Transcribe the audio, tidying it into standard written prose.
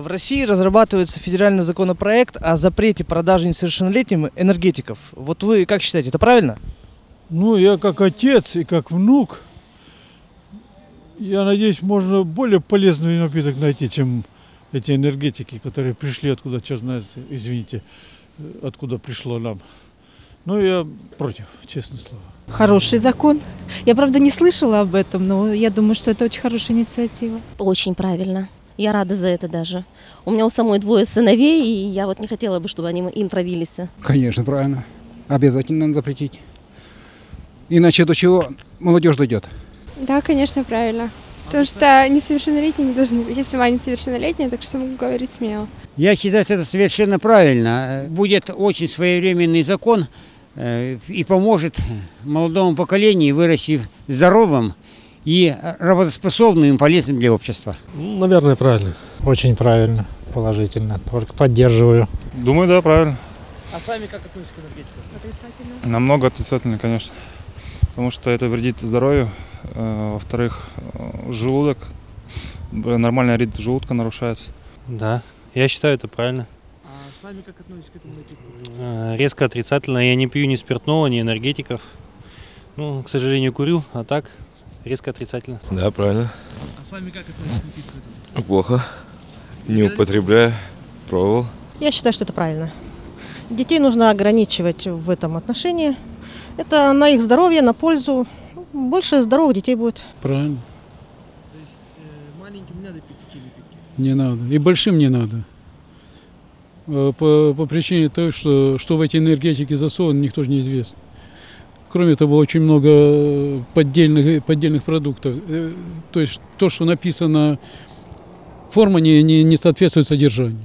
В России разрабатывается федеральный законопроект о запрете продажи несовершеннолетним энергетиков. Вот вы как считаете, это правильно? Ну, я как отец и как внук, я надеюсь, можно более полезный напиток найти, чем эти энергетики, которые пришли откуда, черт знает, извините, откуда пришло нам. Но я против, честное слово. Хороший закон. Я, правда, не слышала об этом, но я думаю, что это очень хорошая инициатива. Очень правильно. Я рада за это даже. У меня у самой 2 сыновей, и я вот не хотела бы, чтобы они им травились. Конечно, правильно. Обязательно надо запретить. Иначе до чего молодежь дойдет? Да, конечно, правильно. Потому что несовершеннолетние не должны быть. Я сама несовершеннолетняя, так что могу говорить смело. Я считаю, что это совершенно правильно. Будет очень своевременный закон и поможет молодому поколению вырасти здоровым и работоспособным и полезным для общества. Наверное, правильно. Очень правильно, положительно. Только поддерживаю. Думаю, да, правильно. А сами как относитесь к энергетикам? Отрицательно. Намного отрицательно, конечно. Потому что это вредит здоровью. Во-вторых, желудок, нормальный ритм желудка нарушается. Да, я считаю, это правильно. А сами как относитесь к этому напитку? Резко отрицательно. Я не пью ни спиртного, ни энергетиков. Ну, к сожалению, курю, а так резко отрицательно. Да, правильно. А сами как относитесь к напитку этому? Плохо. Не употребляю. Пробовал. Я считаю, что это правильно. Детей нужно ограничивать в этом отношении. Это на их здоровье, на пользу. Больше здоровых детей будет. Правильно. То есть маленьким не надо пить такие напитки? Не надо. И большим не надо. По причине того, что в эти энергетики засовано, никто же не известно. Кроме того, очень много поддельных продуктов. То есть то, что написано, форма не соответствует содержанию.